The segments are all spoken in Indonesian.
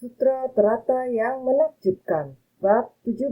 Sutra Terata yang Menakjubkan. Bab 17.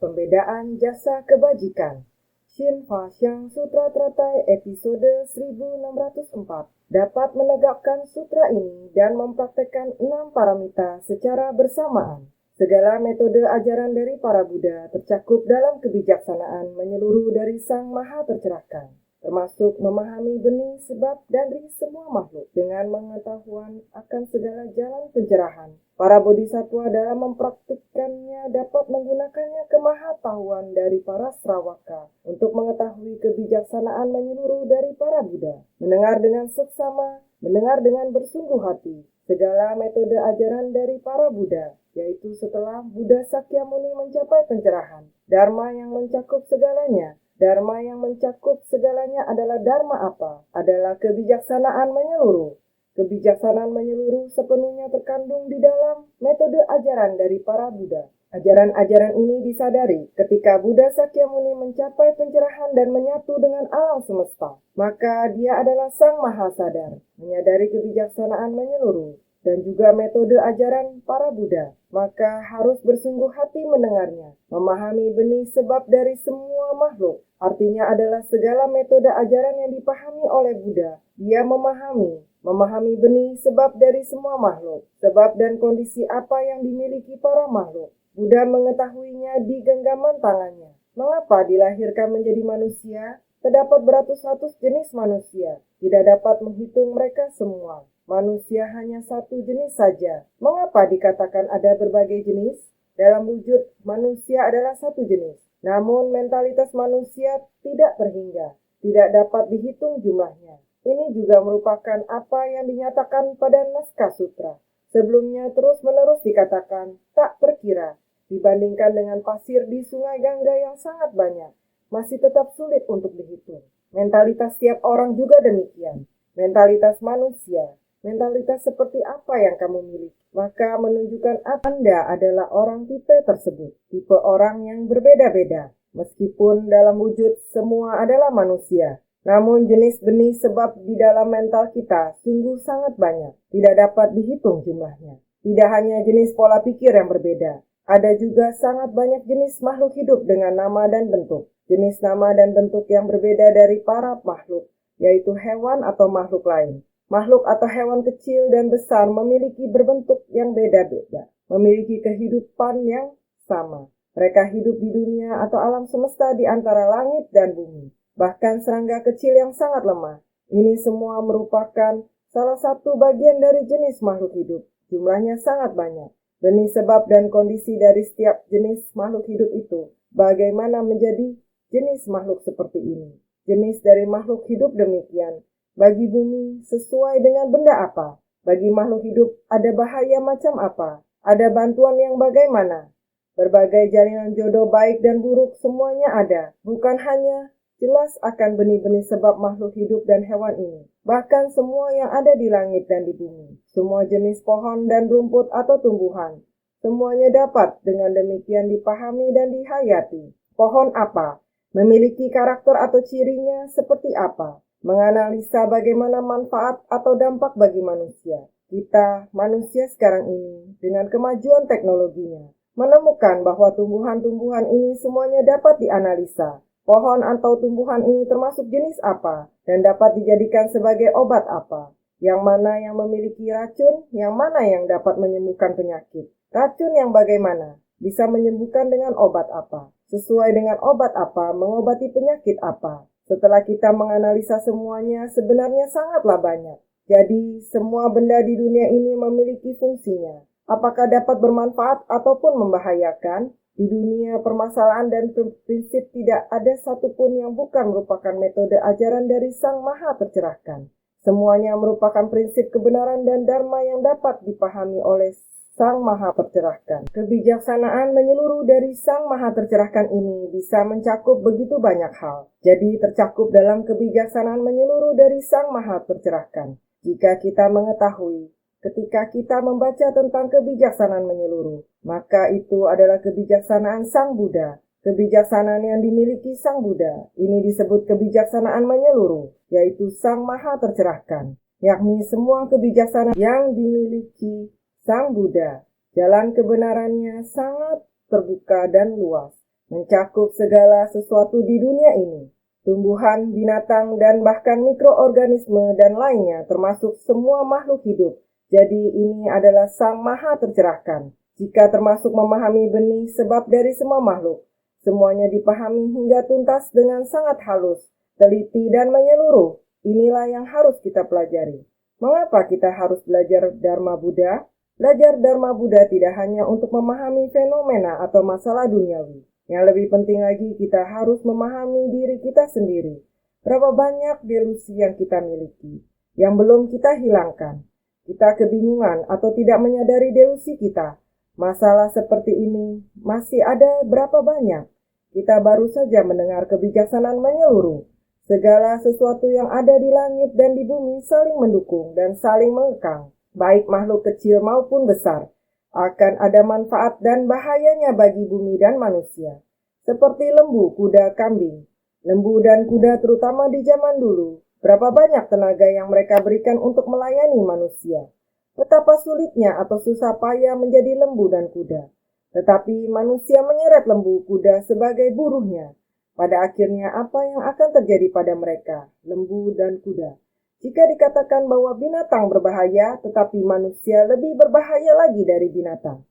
Pembedaan Jasa Kebajikan. Shin Fa Xiang Sutra Teratai episode 1604 dapat menegakkan sutra ini dan mempraktekkan 6 paramita secara bersamaan. Segala metode ajaran dari para Buddha tercakup dalam kebijaksanaan menyeluruh dari Sang Maha Tercerahkan, termasuk memahami benih, sebab, dan dari semua makhluk dengan pengetahuan akan segala jalan pencerahan. Para bodhisattva dalam mempraktikkannya dapat menggunakannya kemahatauan dari para Sravaka untuk mengetahui kebijaksanaan menyeluruh dari para Buddha, mendengar dengan seksama, mendengar dengan bersungguh hati segala metode ajaran dari para Buddha, yaitu setelah Buddha Sakyamuni mencapai pencerahan. Dharma yang mencakup segalanya. Dharma yang mencakup segalanya adalah dharma apa? Adalah kebijaksanaan menyeluruh. Kebijaksanaan menyeluruh sepenuhnya terkandung di dalam metode ajaran dari para Buddha. Ajaran-ajaran ini disadari ketika Buddha Sakyamuni mencapai pencerahan dan menyatu dengan alam semesta. Maka dia adalah Sang Maha Sadar, menyadari kebijaksanaan menyeluruh dan juga metode ajaran para Buddha. Maka harus bersungguh hati mendengarnya, memahami benih sebab dari semua makhluk. Artinya adalah segala metode ajaran yang dipahami oleh Buddha. Dia memahami benih sebab dari semua makhluk, sebab dan kondisi apa yang dimiliki para makhluk. Buddha mengetahuinya di genggaman tangannya. Mengapa dilahirkan menjadi manusia? Terdapat beratus-ratus jenis manusia. Tidak dapat menghitung mereka semua. Manusia hanya satu jenis saja. Mengapa dikatakan ada berbagai jenis? Dalam wujud, manusia adalah satu jenis. Namun mentalitas manusia tidak terhingga, tidak dapat dihitung jumlahnya. Ini juga merupakan apa yang dinyatakan pada naskah sutra. Sebelumnya terus-menerus dikatakan tak terkira. Dibandingkan dengan pasir di sungai Gangga yang sangat banyak, masih tetap sulit untuk dihitung. Mentalitas tiap orang juga demikian. Mentalitas manusia. Mentalitas seperti apa yang kamu miliki? Maka menunjukkan Anda adalah orang tipe tersebut. Tipe orang yang berbeda-beda. Meskipun dalam wujud semua adalah manusia. Namun jenis benih sebab di dalam mental kita sungguh sangat banyak. Tidak dapat dihitung jumlahnya. Tidak hanya jenis pola pikir yang berbeda. Ada juga sangat banyak jenis makhluk hidup dengan nama dan bentuk. Jenis nama dan bentuk yang berbeda dari para makhluk, yaitu hewan atau makhluk lain. Makhluk atau hewan kecil dan besar memiliki berbentuk yang beda-beda, memiliki kehidupan yang sama. Mereka hidup di dunia atau alam semesta di antara langit dan bumi. Bahkan serangga kecil yang sangat lemah. Ini semua merupakan salah satu bagian dari jenis makhluk hidup. Jumlahnya sangat banyak. Benih sebab dan kondisi dari setiap jenis makhluk hidup itu. Bagaimana menjadi jenis makhluk seperti ini? Jenis dari makhluk hidup demikian. Bagi bumi, sesuai dengan benda apa? Bagi makhluk hidup, ada bahaya macam apa? Ada bantuan yang bagaimana? Berbagai jalinan jodoh baik dan buruk semuanya ada. Bukan hanya jelas akan benih-benih sebab makhluk hidup dan hewan ini. Bahkan semua yang ada di langit dan di bumi. Semua jenis pohon dan rumput atau tumbuhan. Semuanya dapat dengan demikian dipahami dan dihayati. Pohon apa? Memiliki karakter atau cirinya seperti apa? Menganalisa bagaimana manfaat atau dampak bagi manusia. Kita, manusia sekarang ini, dengan kemajuan teknologinya, menemukan bahwa tumbuhan-tumbuhan ini semuanya dapat dianalisa. Pohon atau tumbuhan ini termasuk jenis apa dan dapat dijadikan sebagai obat apa? Yang mana yang memiliki racun, yang mana yang dapat menyembuhkan penyakit? Racun yang bagaimana? Bisa menyembuhkan dengan obat apa? Sesuai dengan obat apa mengobati penyakit apa? Setelah kita menganalisa semuanya, sebenarnya sangatlah banyak. Jadi, semua benda di dunia ini memiliki fungsinya. Apakah dapat bermanfaat ataupun membahayakan? Di dunia permasalahan dan prinsip tidak ada satupun yang bukan merupakan metode ajaran dari Sang Maha Tercerahkan. Semuanya merupakan prinsip kebenaran dan dharma yang dapat dipahami oleh Sang Maha Tercerahkan. Kebijaksanaan menyeluruh dari Sang Maha Tercerahkan ini bisa mencakup begitu banyak hal. Jadi tercakup dalam kebijaksanaan menyeluruh dari Sang Maha Tercerahkan. Jika kita mengetahui, ketika kita membaca tentang kebijaksanaan menyeluruh, maka itu adalah kebijaksanaan Sang Buddha. Kebijaksanaan yang dimiliki Sang Buddha. Ini disebut kebijaksanaan menyeluruh, yaitu Sang Maha Tercerahkan. Yakni semua kebijaksanaan yang dimiliki Sang Buddha. Jalan kebenarannya sangat terbuka dan luas, mencakup segala sesuatu di dunia ini. Tumbuhan, binatang, dan bahkan mikroorganisme dan lainnya termasuk semua makhluk hidup. Jadi ini adalah Sang Maha Tercerahkan. Jika termasuk memahami benih sebab dari semua makhluk, semuanya dipahami hingga tuntas dengan sangat halus, teliti, dan menyeluruh. Inilah yang harus kita pelajari. Mengapa kita harus belajar Dharma Buddha? Belajar Dharma Buddha tidak hanya untuk memahami fenomena atau masalah duniawi. Yang lebih penting lagi, kita harus memahami diri kita sendiri. Berapa banyak delusi yang kita miliki, yang belum kita hilangkan. Kita kebingungan atau tidak menyadari delusi kita. Masalah seperti ini masih ada berapa banyak? Kita baru saja mendengar kebijaksanaan menyeluruh. Segala sesuatu yang ada di langit dan di bumi saling mendukung dan saling mengekang. Baik makhluk kecil maupun besar, akan ada manfaat dan bahayanya bagi bumi dan manusia. Seperti lembu, kuda, kambing. Lembu dan kuda terutama di zaman dulu, berapa banyak tenaga yang mereka berikan untuk melayani manusia. Betapa sulitnya atau susah payah menjadi lembu dan kuda. Tetapi manusia menyeret lembu kuda sebagai buruhnya. Pada akhirnya apa yang akan terjadi pada mereka, lembu dan kuda? Jika dikatakan bahwa binatang berbahaya, tetapi manusia lebih berbahaya lagi dari binatang.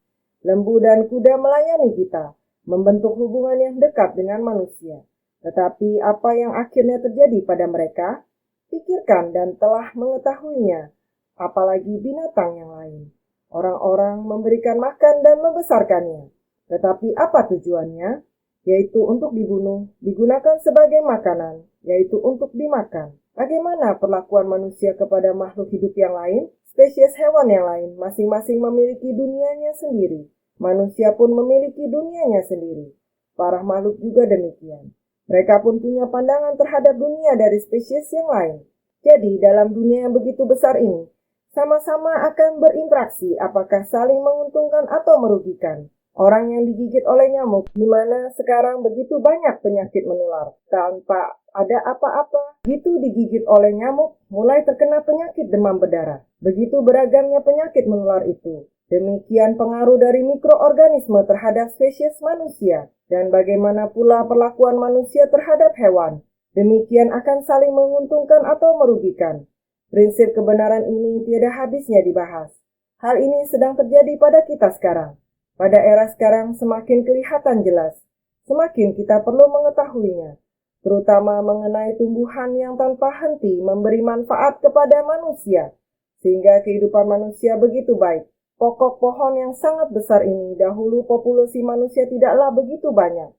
Lembu dan kuda melayani kita, membentuk hubungan yang dekat dengan manusia. Tetapi apa yang akhirnya terjadi pada mereka? Pikirkan dan telah mengetahuinya, apalagi binatang yang lain. Orang-orang memberikan makan dan membesarkannya. Tetapi apa tujuannya? Yaitu untuk dibunuh, digunakan sebagai makanan, yaitu untuk dimakan. Bagaimana perlakuan manusia kepada makhluk hidup yang lain? Spesies hewan yang lain masing-masing memiliki dunianya sendiri. Manusia pun memiliki dunianya sendiri. Para makhluk juga demikian. Mereka pun punya pandangan terhadap dunia dari spesies yang lain. Jadi dalam dunia yang begitu besar ini, sama-sama akan berinteraksi apakah saling menguntungkan atau merugikan. Orang yang digigit oleh nyamuk, di mana sekarang begitu banyak penyakit menular, tanpa ada apa-apa. Begitu digigit oleh nyamuk, mulai terkena penyakit demam berdarah. Begitu beragamnya penyakit menular itu. Demikian pengaruh dari mikroorganisme terhadap spesies manusia, dan bagaimana pula perlakuan manusia terhadap hewan. Demikian akan saling menguntungkan atau merugikan. Prinsip kebenaran ini tiada habisnya dibahas. Hal ini sedang terjadi pada kita sekarang. Pada era sekarang semakin kelihatan jelas, semakin kita perlu mengetahuinya, terutama mengenai tumbuhan yang tanpa henti memberi manfaat kepada manusia, sehingga kehidupan manusia begitu baik. Pokok pohon yang sangat besar ini dahulu populasi manusia tidaklah begitu banyak.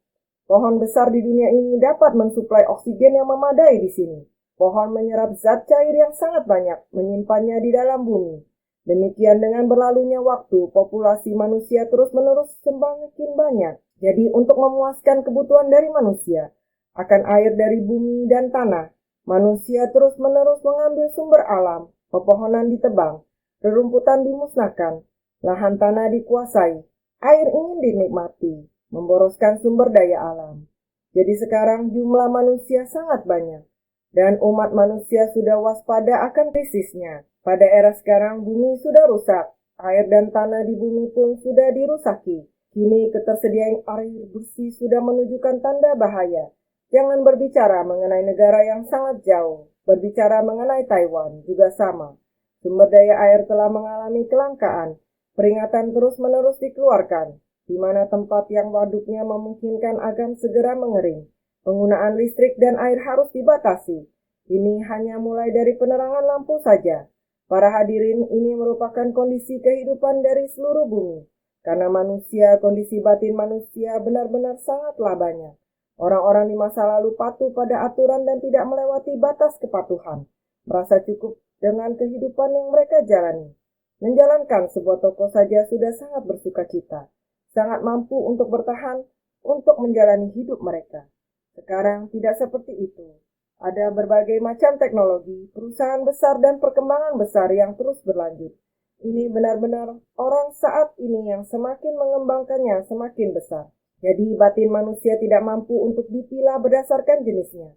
Pohon besar di dunia ini dapat mensuplai oksigen yang memadai di sini. Pohon menyerap zat cair yang sangat banyak, menyimpannya di dalam bumi. Demikian dengan berlalunya waktu, populasi manusia terus-menerus semakin banyak. Jadi untuk memuaskan kebutuhan dari manusia, akan air dari bumi dan tanah, manusia terus-menerus mengambil sumber alam, pepohonan ditebang, rerumputan dimusnahkan, lahan tanah dikuasai, air ingin dinikmati, memboroskan sumber daya alam. Jadi sekarang jumlah manusia sangat banyak, dan umat manusia sudah waspada akan krisisnya. Pada era sekarang bumi sudah rusak, air dan tanah di bumi pun sudah dirusaki. Kini ketersediaan air bersih sudah menunjukkan tanda bahaya. Jangan berbicara mengenai negara yang sangat jauh, berbicara mengenai Taiwan juga sama. Sumber daya air telah mengalami kelangkaan. Peringatan terus-menerus dikeluarkan, di mana tempat yang waduknya memungkinkan akan segera mengering. Penggunaan listrik dan air harus dibatasi. Ini hanya mulai dari penerangan lampu saja. Para hadirin, ini merupakan kondisi kehidupan dari seluruh bumi. Karena manusia, kondisi batin manusia benar-benar sangatlah banyak. Orang-orang di masa lalu patuh pada aturan dan tidak melewati batas kepatuhan. Merasa cukup dengan kehidupan yang mereka jalani. Menjalankan sebuah toko saja sudah sangat bersuka cita. Sangat mampu untuk bertahan, untuk menjalani hidup mereka. Sekarang tidak seperti itu. Ada berbagai macam teknologi, perusahaan besar dan perkembangan besar yang terus berlanjut. Ini benar-benar orang saat ini yang semakin mengembangkannya semakin besar. Jadi batin manusia tidak mampu untuk dipilah berdasarkan jenisnya.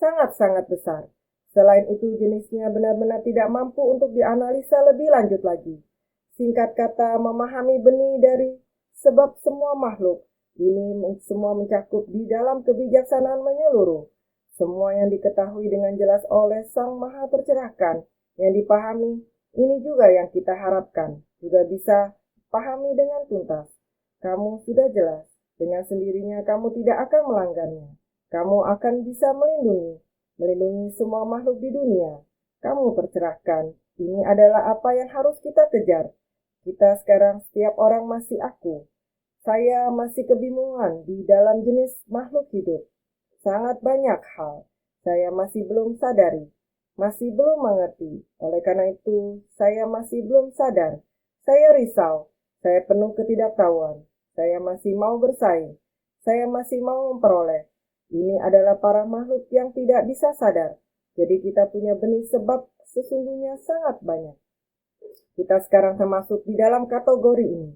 Sangat-sangat besar. Selain itu jenisnya benar-benar tidak mampu untuk dianalisa lebih lanjut lagi. Singkat kata, memahami benih dari sebab semua makhluk. Ini semua mencakup di dalam kebijaksanaan menyeluruh. Semua yang diketahui dengan jelas oleh Sang Maha Tercerahkan, yang dipahami, ini juga yang kita harapkan, juga bisa pahami dengan tuntas. Kamu sudah jelas, dengan sendirinya kamu tidak akan melanggarnya. Kamu akan bisa melindungi semua makhluk di dunia. Kamu tercerahkan, ini adalah apa yang harus kita kejar. Kita sekarang setiap orang masih aku. Saya masih kebingungan di dalam jenis makhluk hidup. Sangat banyak hal saya masih belum sadari, masih belum mengerti. Oleh karena itu, saya masih belum sadar. Saya risau, saya penuh ketidaktahuan. Saya masih mau bersaing. Saya masih mau memperoleh. Ini adalah para makhluk yang tidak bisa sadar. Jadi kita punya benih sebab sesungguhnya sangat banyak. Kita sekarang termasuk di dalam kategori ini.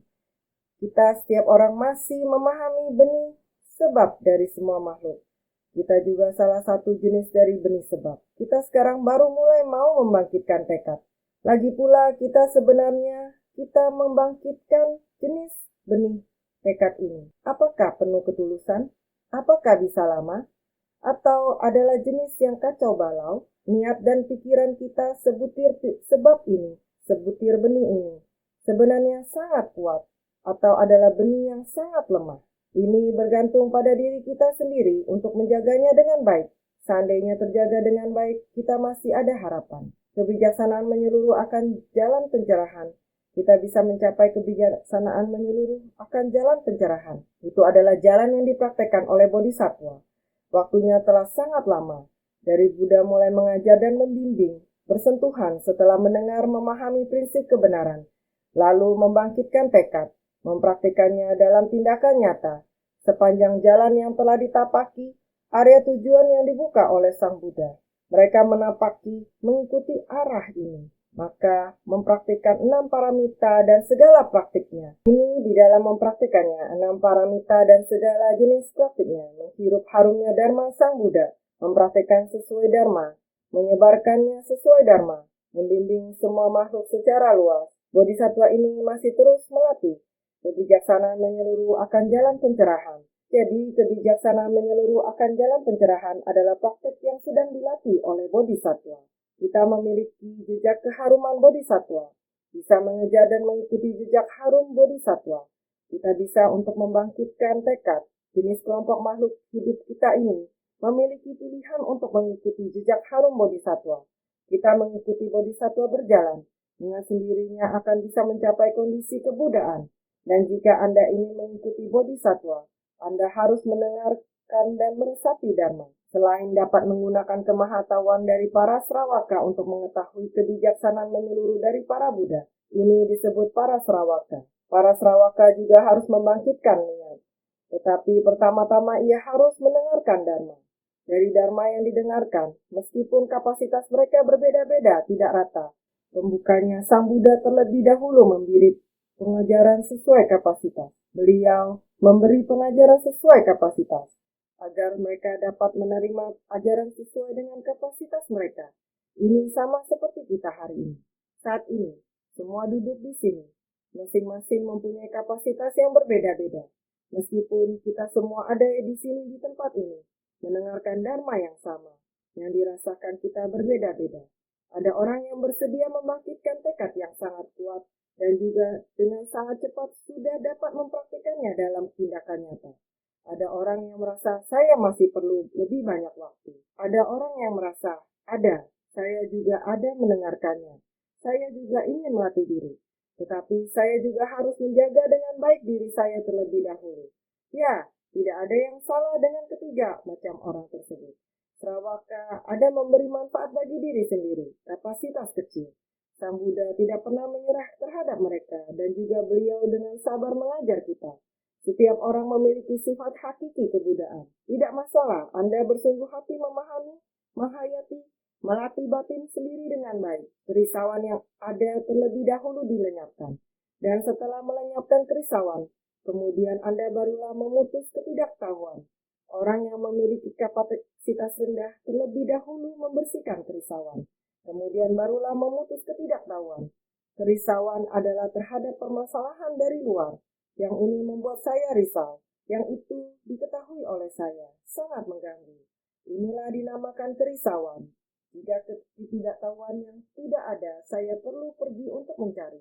Kita setiap orang masih memahami benih sebab dari semua makhluk. Kita juga salah satu jenis dari benih sebab. Kita sekarang baru mulai mau membangkitkan tekad. Lagi pula kita sebenarnya membangkitkan jenis benih tekad ini. Apakah penuh ketulusan? Apakah bisa lama? Atau adalah jenis yang kacau balau? Niat dan pikiran kita sebutir benih ini sebenarnya sangat kuat atau adalah benih yang sangat lemah. Ini bergantung pada diri kita sendiri untuk menjaganya dengan baik. Seandainya terjaga dengan baik, kita masih ada harapan. Kebijaksanaan menyeluruh akan jalan pencerahan. Kita bisa mencapai kebijaksanaan menyeluruh akan jalan pencerahan. Itu adalah jalan yang dipraktekkan oleh Bodhisattva. Waktunya telah sangat lama. Dari Buddha mulai mengajar dan membimbing, bersentuhan setelah mendengar memahami prinsip kebenaran, lalu membangkitkan tekad, mempraktikannya dalam tindakan nyata. Sepanjang jalan yang telah ditapaki, area tujuan yang dibuka oleh Sang Buddha. Mereka mengikuti arah ini. Maka mempraktikkan 6 paramita dan segala praktiknya. Ini di dalam mempraktikannya 6 paramita dan segala jenis praktiknya. Menghirup harumnya Dharma Sang Buddha. Mempraktikkan sesuai Dharma. Menyebarkannya sesuai Dharma. Membimbing semua makhluk secara luas. Bodhisattva ini masih terus melatih. Kebijaksanaan menyeluruh akan jalan pencerahan. Jadi, kebijaksanaan menyeluruh akan jalan pencerahan adalah praktik yang sedang dilatih oleh Bodhisattva. Kita memiliki jejak keharuman Bodhisattva. Bisa mengejar dan mengikuti jejak harum Bodhisattva. Kita bisa untuk membangkitkan tekad. Jenis kelompok makhluk hidup kita ini memiliki pilihan untuk mengikuti jejak harum Bodhisattva. Kita mengikuti Bodhisattva berjalan. Dengan sendirinya akan bisa mencapai kondisi kebudaan. Dan jika Anda ingin mengikuti Bodhisattva, Anda harus mendengarkan dan meresapi Dharma. Selain dapat menggunakan kemahatauan dari para Sravaka untuk mengetahui kebijaksanaan menyeluruh dari para Buddha, ini disebut para Sravaka. Para Sravaka juga harus membangkitkan niat. Tetapi pertama-tama ia harus mendengarkan Dharma. Dari Dharma yang didengarkan, meskipun kapasitas mereka berbeda-beda, tidak rata. Pembukanya Sang Buddha terlebih dahulu memberi pengajaran sesuai kapasitas. Beliau memberi pengajaran sesuai kapasitas, agar mereka dapat menerima ajaran sesuai dengan kapasitas mereka. Ini sama seperti kita hari ini. Saat ini, semua duduk di sini. Masing-masing mempunyai kapasitas yang berbeda-beda. Meskipun kita semua ada di sini di tempat ini, mendengarkan Dharma yang sama, yang dirasakan kita berbeda-beda. Ada orang yang bersedia membangkitkan tekad yang sangat kuat, dan juga dengan sangat cepat sudah dapat mempraktikannya dalam tindakan nyata. Ada orang yang merasa saya masih perlu lebih banyak waktu. Ada orang yang merasa saya juga ada mendengarkannya. Saya juga ingin melatih diri. Tetapi saya juga harus menjaga dengan baik diri saya terlebih dahulu. Ya, tidak ada yang salah dengan ketiga macam orang tersebut. Sravaka ada memberi manfaat bagi diri sendiri, kapasitas kecil. Sang Buddha tidak pernah menyerah terhadap mereka dan juga beliau dengan sabar mengajar kita. Setiap orang memiliki sifat hakiki kebudaan. Tidak masalah Anda bersungguh hati memahami, menghayati, melatih batin sendiri dengan baik. Kerisauan yang ada terlebih dahulu dilenyapkan. Dan setelah melenyapkan kerisauan, kemudian Anda barulah memutus ketidaktahuan. Orang yang memiliki kapasitas rendah terlebih dahulu membersihkan kerisauan. Kemudian barulah memutus ketidaktahuan. Kerisauan adalah terhadap permasalahan dari luar. Yang ini membuat saya risau. Yang itu diketahui oleh saya sangat mengganggu. Inilah dinamakan kerisauan. Jika ketidaktahuan yang tidak ada, saya perlu pergi untuk mencari.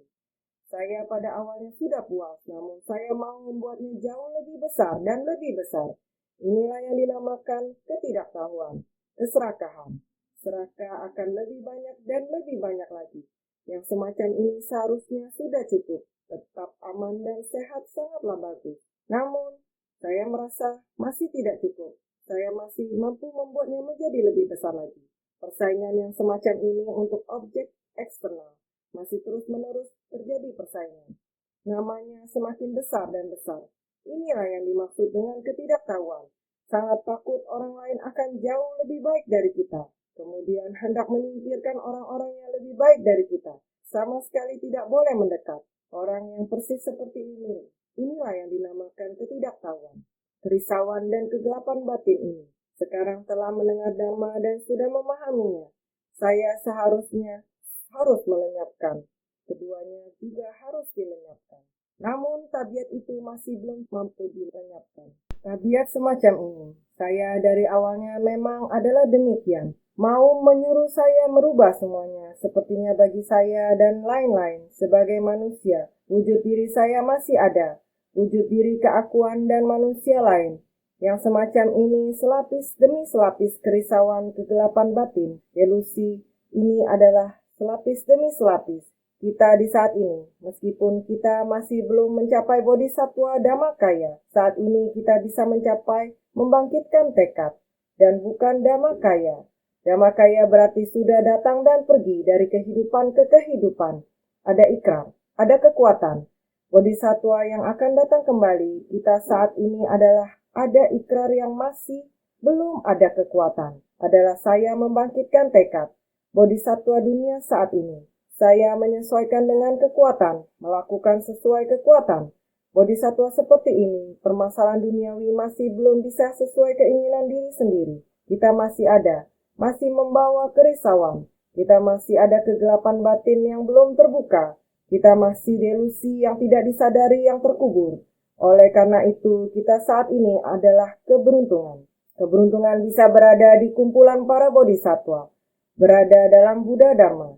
Saya pada awalnya sudah puas, namun saya mau membuatnya jauh lebih besar dan lebih besar. Inilah yang dinamakan ketidaktahuan, keserakahan. Serakah akan lebih banyak dan lebih banyak lagi. Yang semacam ini seharusnya sudah cukup, tetap aman dan sehat sangatlah bagus. Namun, saya merasa masih tidak cukup. Saya masih mampu membuatnya menjadi lebih besar lagi. Persaingan yang semacam ini untuk objek eksternal masih terus-menerus terjadi persaingan. Namanya semakin besar dan besar. Inilah yang dimaksud dengan ketidaktahuan. Sangat takut orang lain akan jauh lebih baik dari kita. Kemudian hendak menyingkirkan orang-orang yang lebih baik dari kita. Sama sekali tidak boleh mendekat. Orang yang persis seperti ini. Inilah yang dinamakan ketidaktahuan. Kerisauan dan kegelapan batin ini. Sekarang telah mendengar dhamma dan sudah memahaminya. Saya seharusnya harus melenyapkan. Keduanya juga harus dilenyapkan. Namun tabiat itu masih belum mampu dilenyapkan. Tabiat semacam ini, saya dari awalnya memang adalah demikian. Mau menyuruh saya merubah semuanya, sepertinya bagi saya dan lain-lain. Sebagai manusia, wujud diri saya masih ada. Wujud diri keakuan dan manusia lain. Yang semacam ini selapis demi selapis kerisauan kegelapan batin, delusi, ini adalah selapis demi selapis. Kita di saat ini, meskipun kita masih belum mencapai bodhisattva dhammakaya, saat ini kita bisa mencapai membangkitkan tekad, dan bukan dhammakaya. Dhammakaya berarti sudah datang dan pergi dari kehidupan ke kehidupan. Ada ikrar, ada kekuatan. Bodhisattva yang akan datang kembali, kita saat ini adalah ada ikrar yang masih belum ada kekuatan. Adalah saya membangkitkan tekad. Bodhisattva dunia saat ini. Saya menyesuaikan dengan kekuatan, melakukan sesuai kekuatan. Bodhisattva seperti ini, permasalahan duniawi masih belum bisa sesuai keinginan diri sendiri. Kita masih ada, masih membawa kerisauan. Kita masih ada kegelapan batin yang belum terbuka. Kita masih delusi yang tidak disadari yang terkubur. Oleh karena itu, kita saat ini adalah keberuntungan. Keberuntungan bisa berada di kumpulan para bodhisattva. Berada dalam Buddha Dharma.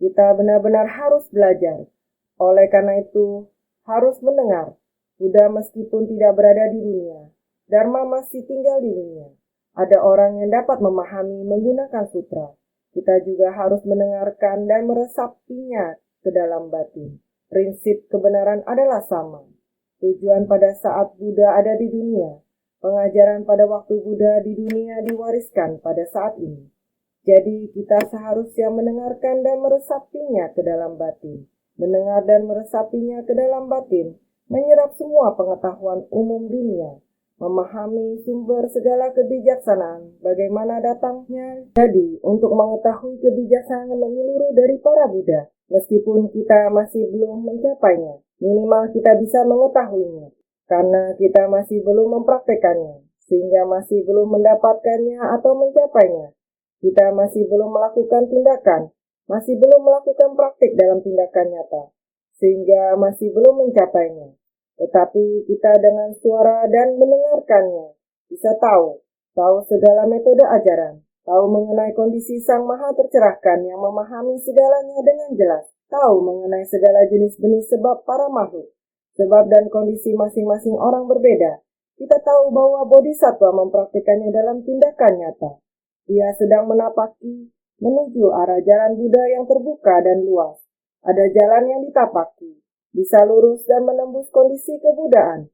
Kita benar-benar harus belajar. Oleh karena itu, harus mendengar. Buddha meskipun tidak berada di dunia, Dharma masih tinggal di dunia. Ada orang yang dapat memahami menggunakan sutra. Kita juga harus mendengarkan dan meresapinya ke dalam batin. Prinsip kebenaran adalah sama. Tujuan pada saat Buddha ada di dunia. Pengajaran pada waktu Buddha di dunia diwariskan pada saat ini. Jadi kita seharusnya mendengarkan dan meresapinya ke dalam batin. Mendengar dan meresapinya ke dalam batin, menyerap semua pengetahuan umum dunia, memahami sumber segala kebijaksanaan, bagaimana datangnya. Jadi, untuk mengetahui kebijaksanaan menyeluruh dari para Buddha, meskipun kita masih belum mencapainya, minimal kita bisa mengetahuinya, karena kita masih belum mempraktekannya, sehingga masih belum mendapatkannya atau mencapainya. Kita masih belum melakukan tindakan, masih belum melakukan praktik dalam tindakan nyata, sehingga masih belum mencapainya. Tetapi kita dengan suara dan mendengarkannya, bisa tahu segala metode ajaran, tahu mengenai kondisi Sang Maha Tercerahkan yang memahami segalanya dengan jelas, tahu mengenai segala jenis-jenis sebab para makhluk, sebab dan kondisi masing-masing orang berbeda. Kita tahu bahwa bodhisattva mempraktikannya dalam tindakan nyata. Dia sedang menapaki menuju arah jalan Buddha yang terbuka dan luas. Ada jalan yang ditapaki, bisa lurus dan menembus kondisi kebudaan.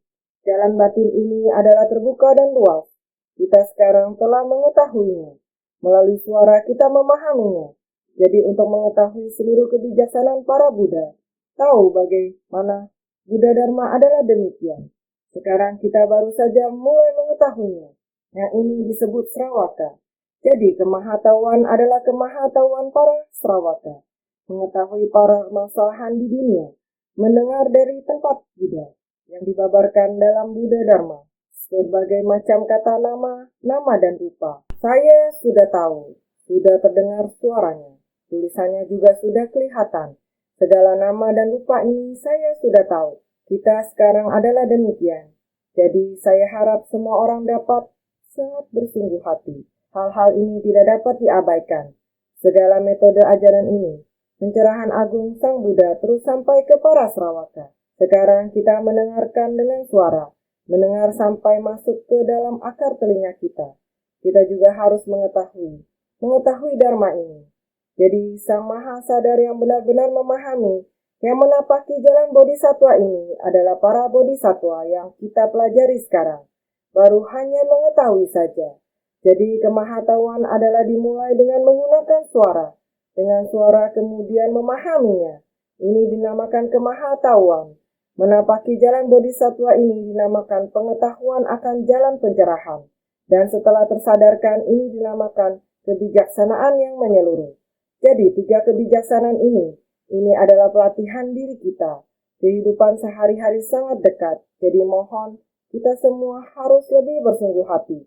Jalan batin ini adalah terbuka dan luas. Kita sekarang telah mengetahuinya. Melalui suara kita memahaminya. Jadi untuk mengetahui seluruh kebijaksanaan para Buddha, tahu bagaimana Buddha Dharma adalah demikian. Sekarang kita baru saja mulai mengetahuinya. Yang ini disebut Sravaka. Jadi kemahatauan adalah kemahatauan para Sravaka. Mengetahui para permasalahan di dunia. Mendengar dari tempat Buddha yang dibabarkan dalam Buddha Dharma. Berbagai macam kata nama dan rupa. Saya sudah tahu, sudah terdengar suaranya. Tulisannya juga sudah kelihatan. Segala nama dan rupa ini saya sudah tahu. Kita sekarang adalah demikian. Jadi saya harap semua orang dapat sangat bersungguh hati. Hal-hal ini tidak dapat diabaikan. Segala metode ajaran ini, pencerahan agung Sang Buddha terus sampai ke para Sravaka. Sekarang kita mendengarkan dengan suara, mendengar sampai masuk ke dalam akar telinga kita. Kita juga harus mengetahui Dharma ini. Jadi Sang Maha Sadar yang benar-benar memahami, yang menapaki jalan bodhisattva ini adalah para bodhisattva yang kita pelajari sekarang. Baru hanya mengetahui saja. Jadi kemahatauan adalah dimulai dengan menggunakan suara. Dengan suara kemudian memahaminya. Ini dinamakan kemahatauan. Menapaki jalan bodhisattva ini dinamakan pengetahuan akan jalan pencerahan. Dan setelah tersadarkan ini dinamakan kebijaksanaan yang menyeluruh. Jadi 3 kebijaksanaan ini adalah pelatihan diri kita. Kehidupan sehari-hari sangat dekat. Jadi mohon kita semua harus lebih bersungguh hati.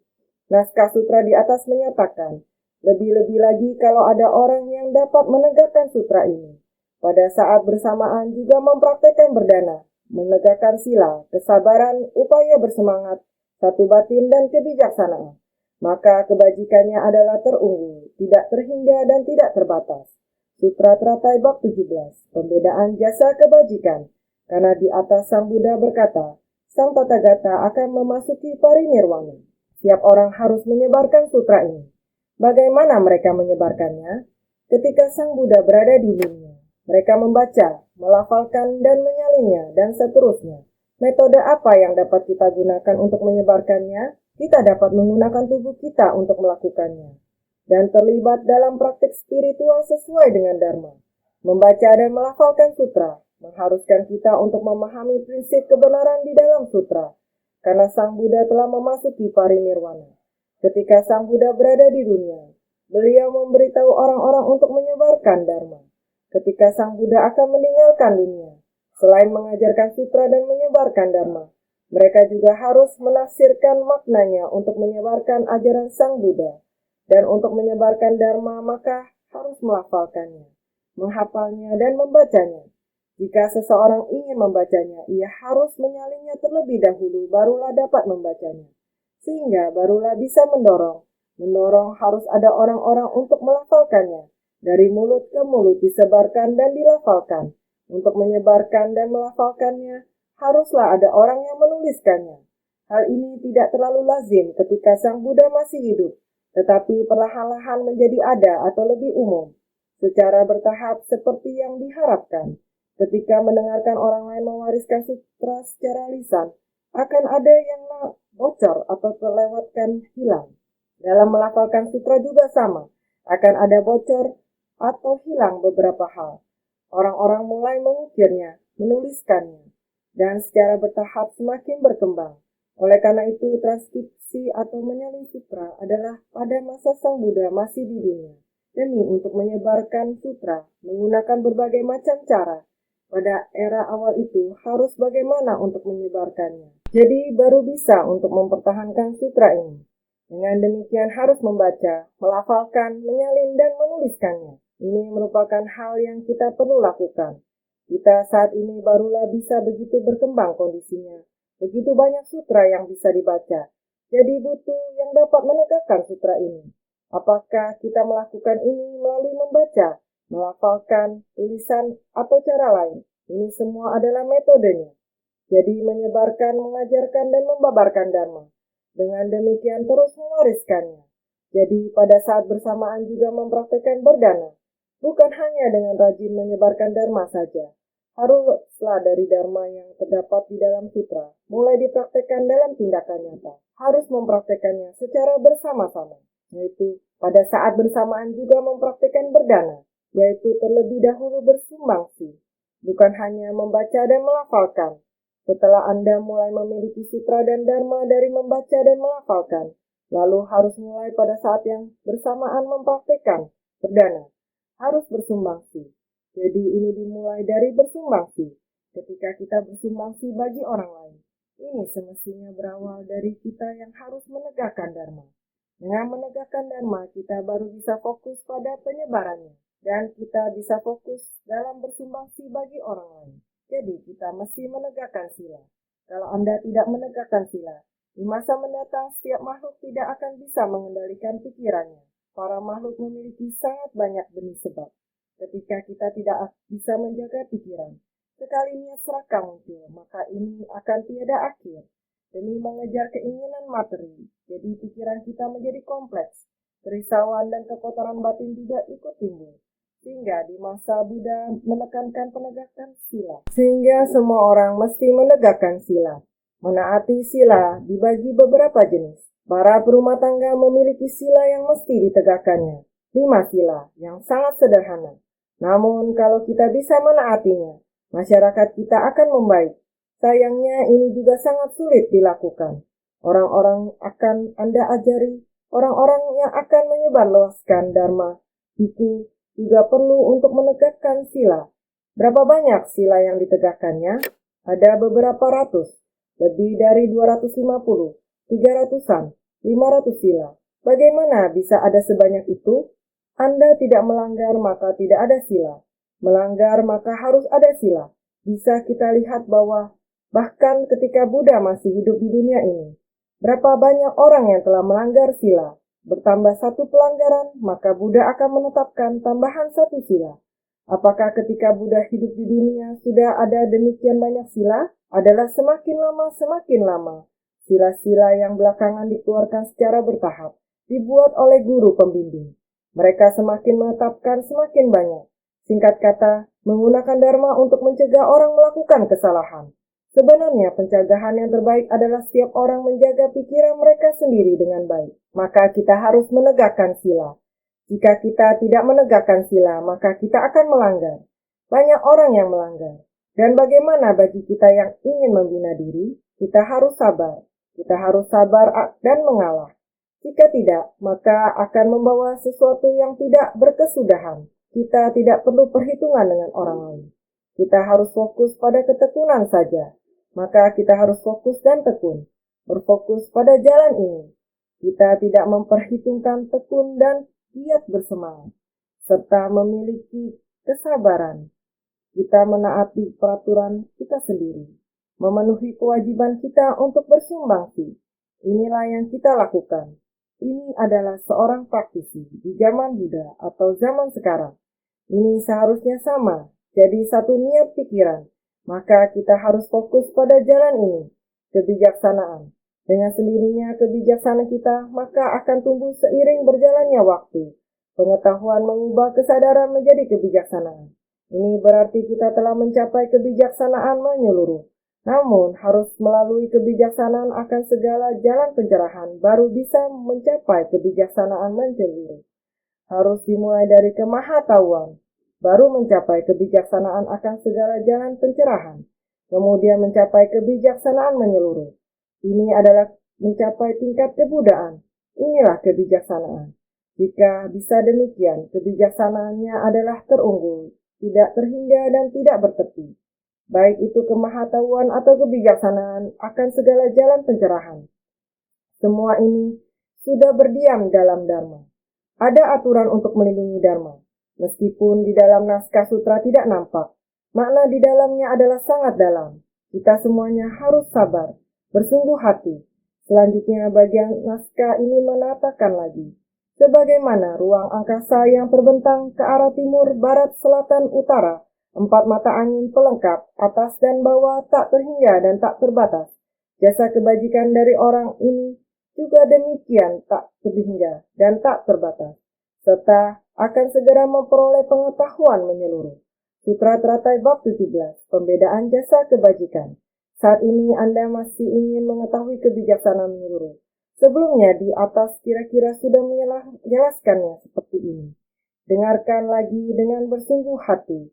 Naskah sutra di atas menyatakan, lebih-lebih lagi kalau ada orang yang dapat menegakkan sutra ini. Pada saat bersamaan juga mempraktekkan berdana, menegakkan sila, kesabaran, upaya bersemangat, satu batin dan kebijaksanaan. Maka kebajikannya adalah terunggul, tidak terhingga dan tidak terbatas. Sutra Teratai Bab 17, pembedaan jasa kebajikan. Karena di atas Sang Buddha berkata, Sang Tathagata akan memasuki parinirwana. Setiap orang harus menyebarkan sutra ini. Bagaimana mereka menyebarkannya? Ketika Sang Buddha berada di dunia, mereka membaca, melafalkan dan menyalinnya dan seterusnya. Metode apa yang dapat kita gunakan untuk menyebarkannya? Kita dapat menggunakan tubuh kita untuk melakukannya. Dan terlibat dalam praktik spiritual sesuai dengan Dharma. Membaca dan melafalkan sutra mengharuskan kita untuk memahami prinsip kebenaran di dalam sutra. Karena Sang Buddha telah memasuki parinirwana. Ketika Sang Buddha berada di dunia, beliau memberitahu orang-orang untuk menyebarkan Dharma. Ketika Sang Buddha akan meninggalkan dunia, selain mengajarkan sutra dan menyebarkan Dharma, mereka juga harus menafsirkan maknanya untuk menyebarkan ajaran Sang Buddha. Dan untuk menyebarkan Dharma maka harus melafalkannya, menghafalnya dan membacanya. Jika seseorang ingin membacanya, ia harus menyalinnya terlebih dahulu barulah dapat membacanya. Sehingga barulah bisa mendorong. Mendorong harus ada orang-orang untuk melafalkannya. Dari mulut ke mulut disebarkan dan dilafalkan. Untuk menyebarkan dan melafalkannya, haruslah ada orang yang menuliskannya. Hal ini tidak terlalu lazim ketika Sang Buddha masih hidup, tetapi perlahan-lahan menjadi ada atau lebih umum, secara bertahap seperti yang diharapkan. Ketika mendengarkan orang lain mewariskan sutra secara lisan, akan ada yang bocor atau terlewatkan hilang. Dalam melafalkan sutra juga sama, akan ada bocor atau hilang beberapa hal. Orang-orang mulai mengukirnya, menuliskannya, dan secara bertahap semakin berkembang. Oleh karena itu, transkripsi atau menyalin sutra adalah pada masa Sang Buddha masih di dunia. Demi untuk menyebarkan sutra menggunakan berbagai macam cara. Pada era awal itu harus bagaimana untuk menyebarkannya. Jadi baru bisa untuk mempertahankan sutra ini. Dengan demikian harus membaca, melafalkan, menyalin dan menuliskannya. Ini merupakan hal yang kita perlu lakukan. Kita saat ini barulah bisa begitu berkembang kondisinya. Begitu banyak sutra yang bisa dibaca. Jadi butuh yang dapat menegakkan sutra ini. Apakah kita melakukan ini melalui membaca, melafalkan, tulisan, atau cara lain? Ini semua adalah metodenya. Jadi menyebarkan, mengajarkan, dan membabarkan Dharma. Dengan demikian terus mewariskannya. Jadi pada saat bersamaan juga mempraktekkan berdana. Bukan hanya dengan rajin menyebarkan Dharma saja. Haruslah dari Dharma yang terdapat di dalam sutra, mulai dipraktekkan dalam tindakan nyata. Harus mempraktekannya secara bersama-sama. Yaitu pada saat bersamaan juga mempraktekkan berdana. Yaitu terlebih dahulu bersumbangsi. Bukan hanya membaca dan melafalkan. Setelah Anda mulai memiliki sutra dan dharma dari membaca dan melafalkan, lalu harus mulai pada saat yang bersamaan mempraktekkan berdana. Harus bersumbangsi. Jadi ini dimulai dari bersumbangsi. Ketika kita bersumbangsi bagi orang lain, ini semestinya berawal dari kita yang harus menegakkan dharma. Dengan menegakkan dharma, kita baru bisa fokus pada penyebarannya. dan kita bisa fokus dalam bersumbangsi bagi orang lain. Jadi kita mesti menegakkan sila. Kalau Anda tidak menegakkan sila, di masa mendatang setiap makhluk tidak akan bisa mengendalikan pikirannya. Para makhluk memiliki sangat banyak benih sebab. Ketika kita tidak bisa menjaga pikiran, sekali niat serakah muncul, maka ini akan tiada akhir. Demi mengejar keinginan materi, jadi pikiran kita menjadi kompleks. Kerisauan dan kekotoran batin juga ikut timbul. Sehingga di masa Buddha menekankan penegakan sila. Sehingga semua orang mesti menegakkan sila. Menaati sila dibagi beberapa jenis. Para perumah tangga memiliki sila yang mesti ditegakkannya. 5 sila yang sangat sederhana. Namun kalau kita bisa menaatinya, masyarakat kita akan membaik. Sayangnya ini juga sangat sulit dilakukan. Orang-orang akan Anda ajari, orang-orang yang akan menyebarluaskan Dharma itu juga perlu untuk menegakkan sila. Berapa banyak sila yang ditegakkannya? Ada beberapa ratus, lebih dari 250, 300-an, 500 sila. Bagaimana bisa ada sebanyak itu? Anda tidak melanggar maka tidak ada sila. Melanggar maka harus ada sila. Bisa kita lihat bahwa bahkan ketika Buddha masih hidup di dunia ini, berapa banyak orang yang telah melanggar sila. Bertambah satu pelanggaran, maka Buddha akan menetapkan tambahan 1 sila. Apakah ketika Buddha hidup di dunia sudah ada demikian banyak sila? Adalah semakin lama. Sila-sila yang belakangan dikeluarkan secara bertahap, dibuat oleh guru pembimbing. Mereka semakin menetapkan semakin banyak. Singkat kata, menggunakan Dharma untuk mencegah orang melakukan kesalahan. Sebenarnya pencegahan yang terbaik adalah setiap orang menjaga pikiran mereka sendiri dengan baik. Maka kita harus menegakkan sila. Jika kita tidak menegakkan sila, maka kita akan melanggar. Banyak orang yang melanggar. Dan bagaimana bagi kita yang ingin membina diri? Kita harus sabar. Kita harus sabar dan mengalah. Jika tidak, maka akan membawa sesuatu yang tidak berkesudahan. Kita tidak perlu perhitungan dengan orang lain. Kita harus fokus pada ketekunan saja. Maka kita harus fokus dan tekun. Berfokus pada jalan ini. Kita tidak memperhitungkan tekun dan giat bersemangat. Serta memiliki kesabaran. Kita menaati peraturan kita sendiri. Memenuhi kewajiban kita untuk bersumbangsi. Inilah yang kita lakukan. Ini adalah seorang praktisi di zaman Buddha atau zaman sekarang. Ini seharusnya sama. Jadi satu niat pikiran. Maka kita harus fokus pada jalan ini, kebijaksanaan. Dengan sendirinya kebijaksanaan kita, maka akan tumbuh seiring berjalannya waktu. Pengetahuan mengubah kesadaran menjadi kebijaksanaan. Ini berarti kita telah mencapai kebijaksanaan menyeluruh. Namun, harus melalui kebijaksanaan akan segala jalan pencerahan, baru bisa mencapai kebijaksanaan menyeluruh. Harus dimulai dari kemahatauan. Baru mencapai kebijaksanaan akan segala jalan pencerahan, kemudian mencapai kebijaksanaan menyeluruh. Ini adalah mencapai tingkat kebudaan. Inilah kebijaksanaan. Jika bisa demikian, kebijaksanaannya adalah terunggul, tidak terhingga dan tidak bertepi. Baik itu kemahatauan atau kebijaksanaan akan segala jalan pencerahan. Semua ini sudah berdiam dalam Dharma. Ada aturan untuk melindungi Dharma. Meskipun di dalam naskah sutra tidak nampak, makna di dalamnya adalah sangat dalam. Kita semuanya harus sabar, bersungguh hati. Selanjutnya bagian naskah ini menatakan lagi, sebagaimana ruang angkasa yang terbentang ke arah timur, barat, selatan, utara, 4 mata angin pelengkap, atas dan bawah tak terhingga dan tak terbatas. Jasa kebajikan dari orang ini juga demikian tak terhingga dan tak terbatas, serta akan segera memperoleh pengetahuan menyeluruh. Sutra Teratai Bab 17, Pembedaan Jasa Kebajikan. Saat ini Anda masih ingin mengetahui kebijaksanaan menyeluruh. Sebelumnya di atas kira-kira sudah menjelaskannya seperti ini. Dengarkan lagi dengan bersungguh hati.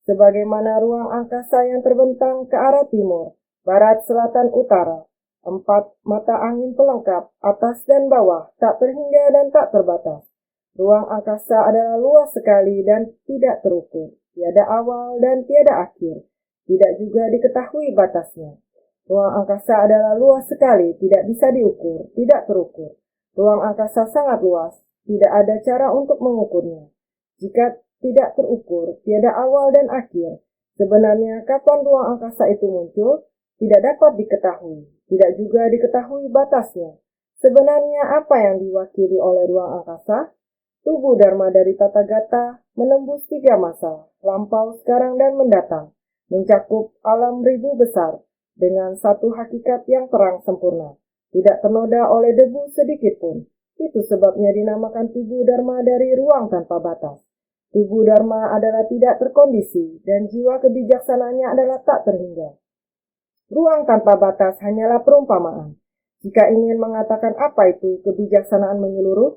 Sebagaimana ruang angkasa yang terbentang ke arah timur, barat, selatan, utara, 4 mata angin pelengkap, atas dan bawah, tak terhingga dan tak terbatas. Ruang angkasa adalah luas sekali dan tidak terukur, tiada awal dan tiada akhir, tidak juga diketahui batasnya. Ruang angkasa adalah luas sekali, tidak bisa diukur, tidak terukur. Ruang angkasa sangat luas, tidak ada cara untuk mengukurnya. Jika tidak terukur, tiada awal dan akhir. Sebenarnya kapan ruang angkasa itu muncul, tidak dapat diketahui, tidak juga diketahui batasnya. Sebenarnya apa yang diwakili oleh ruang angkasa? Tubuh Dharma dari Tathagata menembus 3 masa, lampau, sekarang, dan mendatang, mencakup alam ribu besar, dengan satu hakikat yang terang sempurna, tidak ternoda oleh debu sedikit pun. Itu sebabnya dinamakan tubuh Dharma dari ruang tanpa batas. Tubuh Dharma adalah tidak terkondisi, dan jiwa kebijaksanaannya adalah tak terhingga. Ruang tanpa batas hanyalah perumpamaan. Jika ingin mengatakan apa itu kebijaksanaan menyeluruh,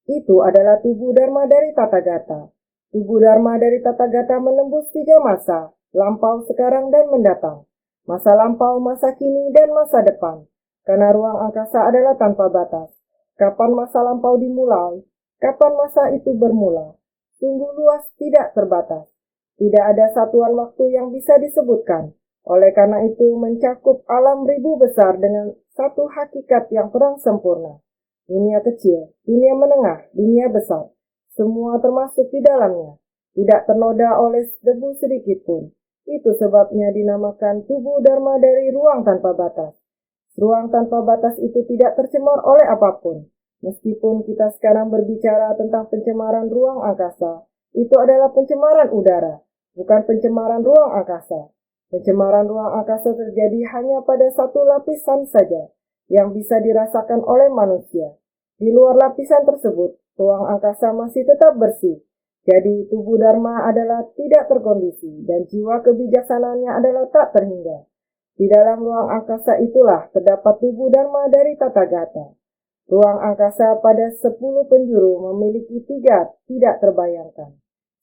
itu adalah tubuh Dharma dari Tathagata. Tubuh Dharma dari Tathagata menembus 3 masa, lampau, sekarang, dan mendatang. Masa lampau, masa kini, dan masa depan. Karena ruang angkasa adalah tanpa batas. Kapan masa lampau dimulai? Kapan masa itu bermula? Sungguh luas, tidak terbatas. Tidak ada satuan waktu yang bisa disebutkan. Oleh karena itu mencakup alam ribu besar dengan satu hakikat yang terang sempurna. Dunia kecil, dunia menengah, dunia besar. Semua termasuk di dalamnya. Tidak ternoda oleh debu sedikit pun. Itu sebabnya dinamakan tubuh Dharma dari ruang tanpa batas. Ruang tanpa batas itu tidak tercemar oleh apapun. Meskipun kita sekarang berbicara tentang pencemaran ruang angkasa, itu adalah pencemaran udara, bukan pencemaran ruang angkasa. Pencemaran ruang angkasa terjadi hanya pada satu lapisan saja, yang bisa dirasakan oleh manusia. Di luar lapisan tersebut, ruang angkasa masih tetap bersih. Jadi tubuh Dharma adalah tidak terkondisi, dan jiwa kebijaksanaannya adalah tak terhingga. Di dalam ruang angkasa itulah terdapat tubuh Dharma dari Tathagata. Ruang angkasa pada 10 penjuru memiliki 3 tidak terbayangkan.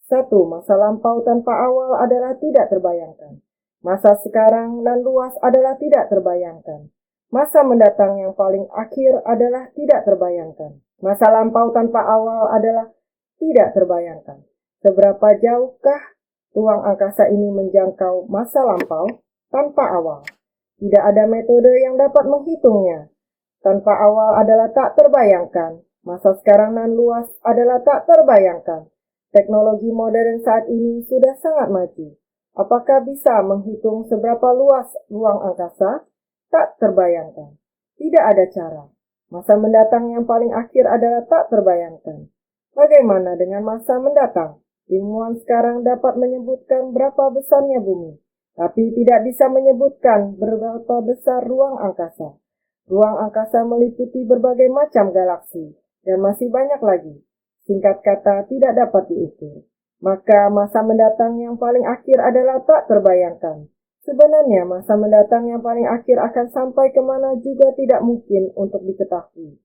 1. Masa lampau tanpa awal adalah tidak terbayangkan. Masa sekarang dan luas adalah tidak terbayangkan. Masa mendatang yang paling akhir adalah tidak terbayangkan. Masa lampau tanpa awal adalah tidak terbayangkan. Seberapa jauhkah ruang angkasa ini menjangkau masa lampau tanpa awal? Tidak ada metode yang dapat menghitungnya. Tanpa awal adalah tak terbayangkan. Masa sekarang dan luas adalah tak terbayangkan. Teknologi modern saat ini sudah sangat maju. Apakah bisa menghitung seberapa luas ruang angkasa? Tak terbayangkan. Tidak ada cara. Masa mendatang yang paling akhir adalah tak terbayangkan. Bagaimana dengan masa mendatang? Ilmuwan sekarang dapat menyebutkan berapa besarnya bumi, tapi tidak bisa menyebutkan berapa besar ruang angkasa. Ruang angkasa meliputi berbagai macam galaksi, dan masih banyak lagi. Singkat kata, tidak dapat diukur. Maka masa mendatang yang paling akhir adalah tak terbayangkan. Sebenarnya masa mendatang yang paling akhir akan sampai kemana juga tidak mungkin untuk diketahui.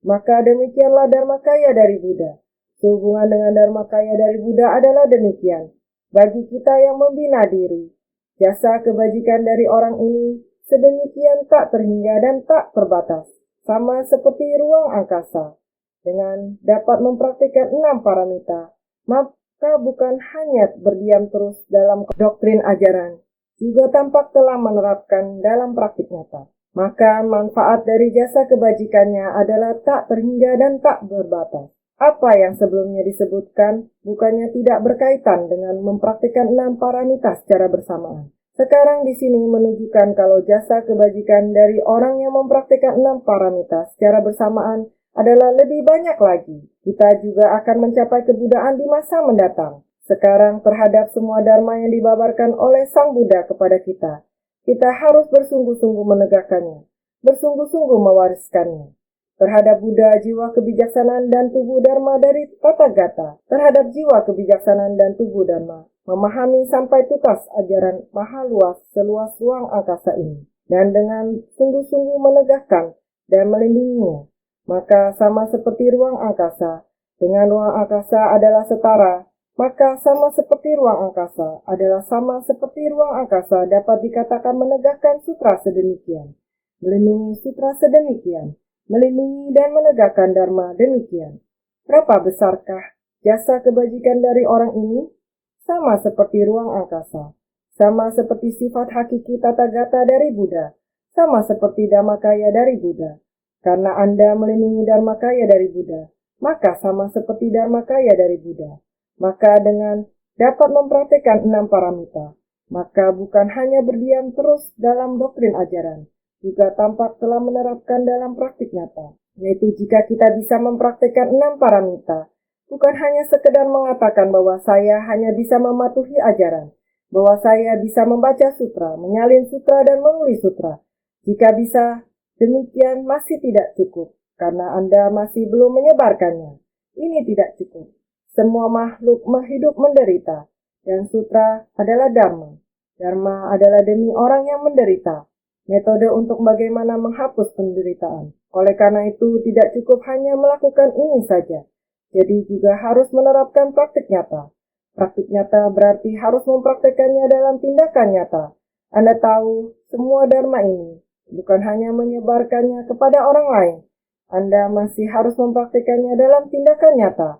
Maka demikianlah Dharmakaya dari Buddha. Sehubungan dengan Dharmakaya dari Buddha adalah demikian. Bagi kita yang membina diri, jasa kebajikan dari orang ini sedemikian tak terhingga dan tak terbatas, sama seperti ruang angkasa. Dengan dapat mempraktikkan 6 paramita, maka bukan hanya berdiam terus dalam doktrin ajaran, juga tampak telah menerapkan dalam praktik nyata. Maka manfaat dari jasa kebajikannya adalah tak terhingga dan tak berbatas. Apa yang sebelumnya disebutkan bukannya tidak berkaitan dengan mempraktikkan 6 paramita secara bersamaan. Sekarang di sini menunjukkan kalau jasa kebajikan dari orang yang mempraktikkan 6 paramita secara bersamaan adalah lebih banyak lagi. Kita juga akan mencapai kebudayaan di masa mendatang. Sekarang terhadap semua dharma yang dibabarkan oleh Sang Buddha kepada kita, kita harus bersungguh-sungguh menegakkannya, bersungguh-sungguh mewariskannya. Terhadap Buddha, jiwa kebijaksanaan dan tubuh Dharma dari Tathagata, terhadap jiwa kebijaksanaan dan tubuh Dharma, memahami sampai tuntas ajaran maha luas seluas ruang angkasa ini, dan dengan sungguh-sungguh menegakkan dan melindunginya. Maka sama seperti ruang angkasa, dengan ruang angkasa adalah setara, maka sama seperti ruang angkasa adalah sama seperti ruang angkasa dapat dikatakan menegakkan sutra sedemikian, melindungi sutra sedemikian, melindungi dan menegakkan dharma demikian. Berapa besarkah jasa kebajikan dari orang ini? Sama seperti ruang angkasa, sama seperti sifat hakiki Tathagata dari Buddha, sama seperti Dhammakaya dari Buddha. Karena Anda melindungi Dharmakaya dari Buddha, maka sama seperti Dharmakaya dari Buddha. Maka dengan dapat mempraktikkan 6 paramita, maka bukan hanya berdiam terus dalam doktrin ajaran, juga tampak telah menerapkan dalam praktik nyata, yaitu jika kita bisa mempraktikkan 6 paramita, bukan hanya sekedar mengatakan bahwa saya hanya bisa mematuhi ajaran, bahwa saya bisa membaca sutra, menyalin sutra, dan menulis sutra. Jika bisa, demikian masih tidak cukup, karena Anda masih belum menyebarkannya. Ini tidak cukup. Semua makhluk hidup menderita, dan sutra adalah dharma. Dharma adalah demi orang yang menderita, metode untuk bagaimana menghapus penderitaan. Oleh karena itu, tidak cukup hanya melakukan ini saja. Jadi juga harus menerapkan praktik nyata. Praktik nyata berarti harus mempraktikkannya dalam tindakan nyata. Anda tahu, semua dharma ini bukan hanya menyebarkannya kepada orang lain. Anda masih harus mempraktikkannya dalam tindakan nyata.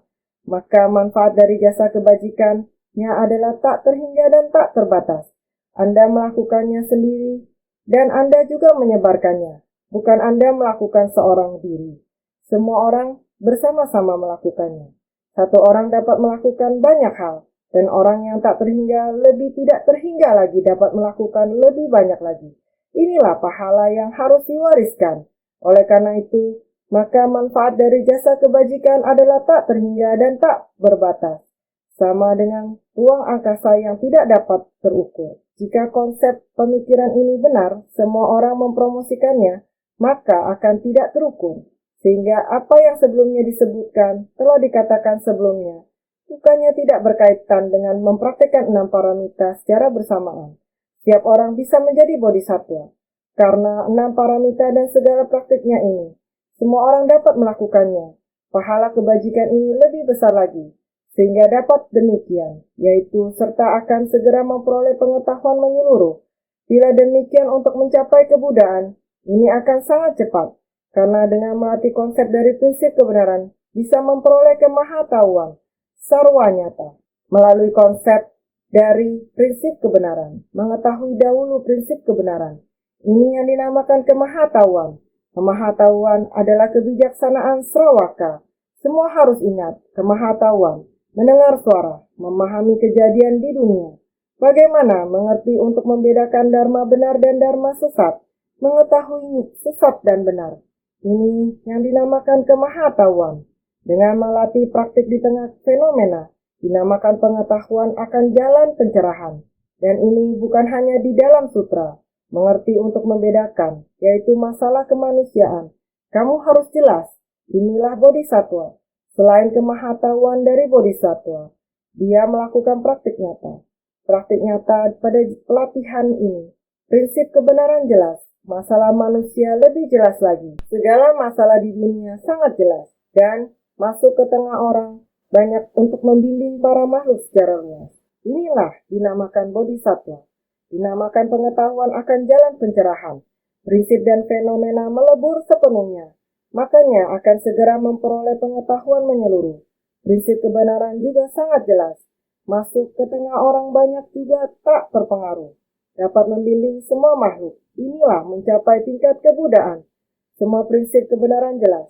Maka manfaat dari jasa kebajikannya adalah tak terhingga dan tak terbatas. Anda melakukannya sendiri, dan Anda juga menyebarkannya. Bukan Anda melakukan seorang diri. Semua orang bersama-sama melakukannya. Satu orang dapat melakukan banyak hal, dan orang yang tak terhingga lebih tidak terhingga lagi dapat melakukan lebih banyak lagi. Inilah pahala yang harus diwariskan. Oleh karena itu, maka manfaat dari jasa kebajikan adalah tak terhingga dan tak berbatas. Sama dengan ruang angkasa yang tidak dapat terukur. Jika konsep pemikiran ini benar, semua orang mempromosikannya, maka akan tidak terukur. Sehingga apa yang sebelumnya disebutkan telah dikatakan sebelumnya, bukannya tidak berkaitan dengan mempraktikkan 6 paramita secara bersamaan. Setiap orang bisa menjadi bodhisattva. Karena 6 paramita dan segala praktiknya ini, semua orang dapat melakukannya. Pahala kebajikan ini lebih besar lagi, sehingga dapat demikian, yaitu serta akan segera memperoleh pengetahuan menyeluruh. Bila demikian untuk mencapai kebudayaan, ini akan sangat cepat, karena dengan melatih konsep dari prinsip kebenaran, bisa memperoleh kemahatauan, sarwa nyata. Melalui konsep dari prinsip kebenaran, mengetahui dahulu prinsip kebenaran. Ini yang dinamakan kemahatauan. Kemahatauan adalah kebijaksanaan Sravaka. Semua harus ingat, kemahatauan, mendengar suara, memahami kejadian di dunia. Bagaimana mengerti untuk membedakan dharma benar dan dharma sesat, mengetahui sesat dan benar. Ini yang dinamakan kemahatauan. Dengan melatih praktik di tengah fenomena, dinamakan pengetahuan akan jalan pencerahan. Dan ini bukan hanya di dalam sutra. Mengerti untuk membedakan, yaitu masalah kemanusiaan. Kamu harus jelas, inilah bodhisattva. Selain kemahatauan dari bodhisattva, dia melakukan praktik nyata. Praktik nyata pada pelatihan ini, prinsip kebenaran jelas, masalah manusia lebih jelas lagi. Segala masalah di dunia sangat jelas, dan masuk ke tengah orang, banyak untuk membimbing para makhluk secara luas. Inilah dinamakan bodhisattva. Dinamakan pengetahuan akan jalan pencerahan. Prinsip dan fenomena melebur sepenuhnya. Makanya akan segera memperoleh pengetahuan menyeluruh. Prinsip kebenaran juga sangat jelas. Masuk ke tengah orang banyak juga tak terpengaruh. Dapat membimbing semua makhluk. Inilah mencapai tingkat kebudayaan. Semua prinsip kebenaran jelas.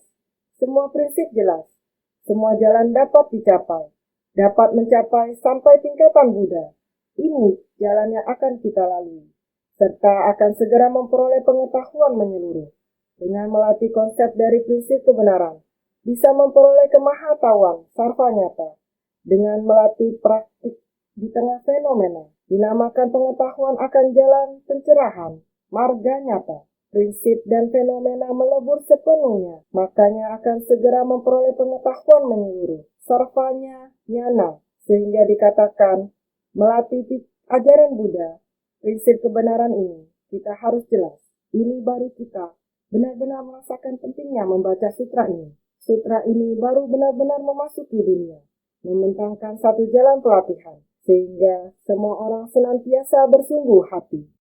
Semua prinsip jelas. Semua jalan dapat dicapai. Dapat mencapai sampai tingkatan Buddha. Ini jalan yang akan kita lalui, serta akan segera memperoleh pengetahuan menyeluruh. Dengan melatih konsep dari prinsip kebenaran, bisa memperoleh kemahatauan sarva nyata. Dengan melatih praktik di tengah fenomena, dinamakan pengetahuan akan jalan pencerahan, marga nyata. Prinsip dan fenomena melebur sepenuhnya, makanya akan segera memperoleh pengetahuan menyeluruh. Sarvanya nyana, sehingga dikatakan, melatih ajaran Buddha, prinsip kebenaran ini, kita harus jelas. Ini baru kita benar-benar merasakan pentingnya membaca sutra ini. Sutra ini baru benar-benar memasuki dunia, membentangkan satu jalan pelatihan, sehingga semua orang senantiasa bersungguh hati.